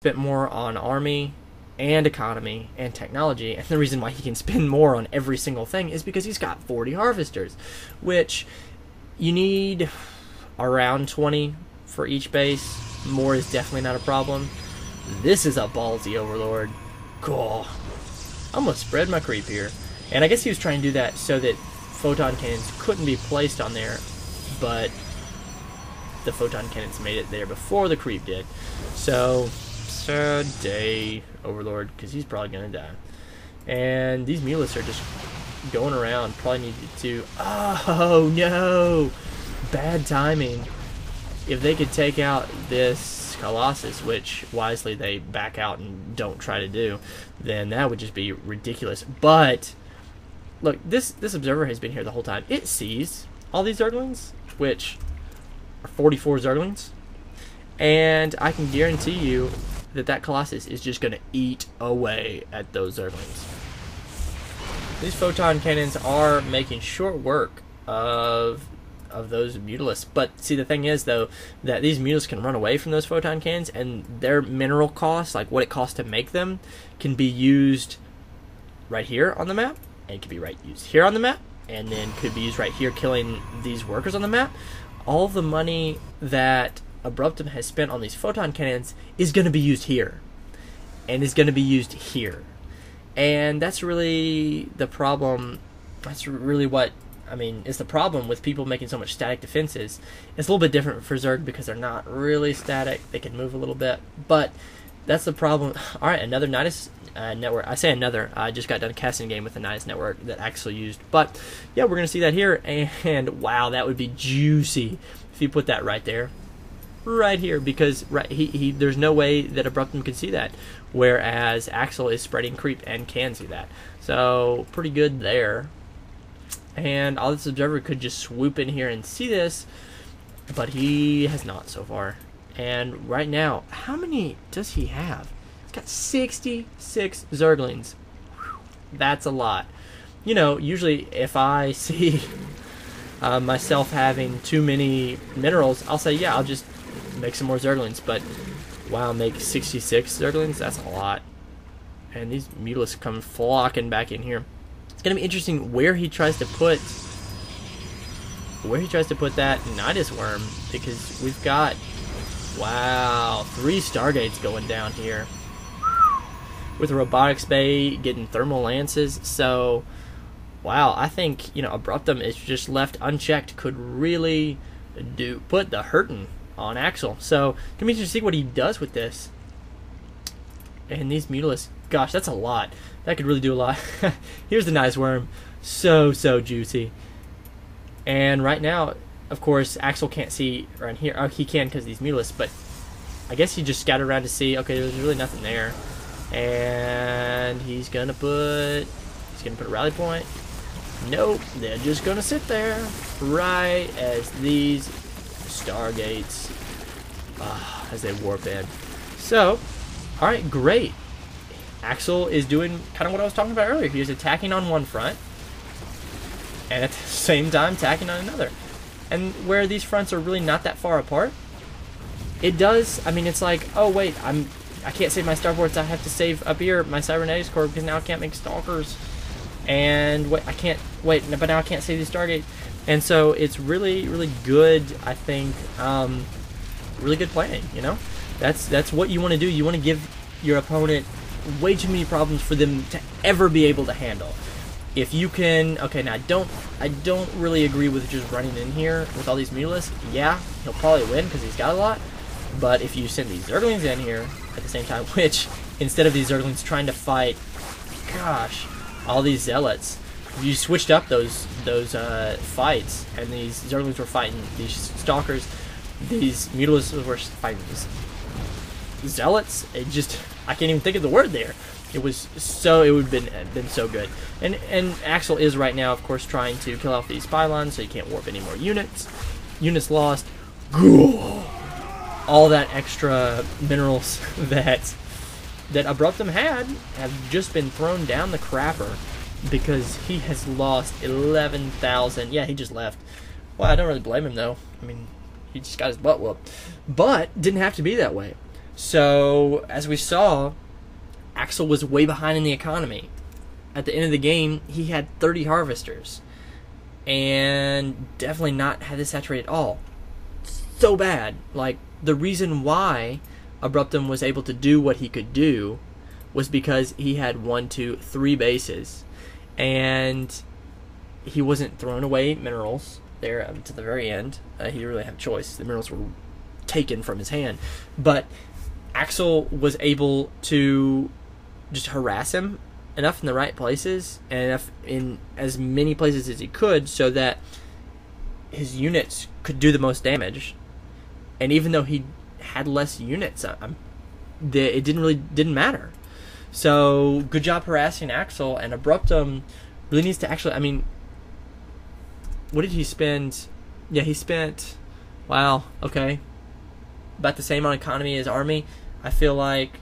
spent more on army and economy and technology, and the reason why he can spend more on every single thing is because he's got 40 harvesters, which you need around 20 for each base. More is definitely not a problem. This is a ballsy overlord. Cool. I'm gonna spread my creep here, and I guess he was trying to do that so that photon cannons couldn't be placed on there, but the photon cannons made it there before the creep did. So sad day, overlord, because he's probably gonna die. And these mulists are just going around. Probably needed to. Oh no, bad timing. If they could take out this Colossus, which wisely they back out and don't try to do, then that would just be ridiculous. But look, this observer has been here the whole time. It sees all these Zerglings, which are 44 Zerglings, and I can guarantee you that Colossus is just going to eat away at those Zerglings. These photon cannons are making short work of those Mutalisks. But see, the thing is, though, that these Mutalisks can run away from those photon cannons, and their mineral costs, like what it costs to make them, can be used right here on the map, and it can be used here on the map, and then could be used right here killing these workers on the map. All the money that Abruptum has spent on these photon cannons is going to be used here, and is going to be used here. And that's really the problem. That's really what, I mean, it's the problem with people making so much static defenses. It's a little bit different for Zerg because they're not really static. They can move a little bit, but that's the problem. Alright, another Nidus network. I say another. I just got done casting a game with the Nidus network that Axel used. But yeah, we're going to see that here, and wow, that would be juicy if you put that right there. Right here, because there's no way that Abruptum can see that, whereas Axel is spreading creep and can see that. So pretty good there. And all this observer could just swoop in here and see this, but he has not so far. And right now, how many does he have? He's got 66 Zerglings. Whew, that's a lot. You know, usually if I see myself having too many minerals, I'll say, yeah, I'll just make some more Zerglings. But wow, make 66 Zerglings? That's a lot. And these Mutalisks come flocking back in here. It's gonna be interesting where he tries to put that Nidus worm, because we've got, wow, 3 Stargates going down here with a robotics bay getting thermal lances. So wow, I think, you know, Abruptum is just left unchecked could really put the hurtin' on Axel. So can be interesting to see what he does with this. And these Mutalisks, gosh, that's a lot. That could really do a lot. Here's the Nidus worm. So juicy. And right now, of course, Axel can't see around here. Oh, he can because of these Mutalisks, but I guess he just scattered around to see, okay, there's really nothing there. And he's gonna put a rally point. Nope, they're just gonna sit there right as these Stargates, as they warp in. So, alright, great. Axel is doing kind of what I was talking about earlier. He was attacking on one front, and at the same time attacking on another. And where these fronts are really not that far apart, it does, I mean, it's like, oh wait, I can't save my starboards, I have to save up here my cybernetics core because now I can't make stalkers. And wait, but now I can't save these Stargate. And so it's really, really good, I think, really good planning, you know? That's what you want to do. You want to give your opponent way too many problems for them to ever be able to handle. If you can, okay, now I don't really agree with just running in here with all these Mutalisks. Yeah, he'll probably win because he's got a lot. But if you send these Zerglings in here at the same time, which instead of these Zerglings trying to fight, gosh, all these Zealots, you switched up those fights, and these Zerglings were fighting these Stalkers, these Mutalisks were fighting these Zealots. It just, I can't even think of the word there. It would have been so good. And Axel is right now, of course, trying to kill off these pylons so you can't warp any more units. Units lost. All that extra minerals that Abruptum have just been thrown down the crapper because he has lost 11,000. Yeah, he just left. Well, I don't really blame him though. I mean, he just got his butt whooped. But didn't have to be that way. So, as we saw, Axel was way behind in the economy. At the end of the game, he had 30 harvesters. And definitely not had this saturated at all. So bad. Like, the reason why Abruptum was able to do what he could do was because he had 1, 2, 3 bases. And he wasn't throwing away minerals there to the very end. He didn't really have a choice. The minerals were taken from his hand. But Axel was able to just harass him enough in the right places and enough in as many places as he could so that his units could do the most damage. And even though he had less units, it didn't matter. So good job harassing Axel, and Abruptum really needs to actually, I mean, what did he spend? Yeah, he spent, wow, okay, about the same on economy as army. I feel like,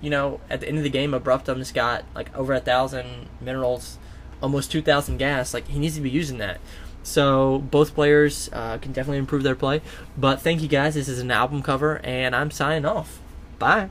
you know, at the end of the game, Abruptum's got like over 1,000 minerals, almost 2,000 gas. Like, he needs to be using that. So both players can definitely improve their play. But thank you guys. This is an album cover, and I'm signing off. Bye.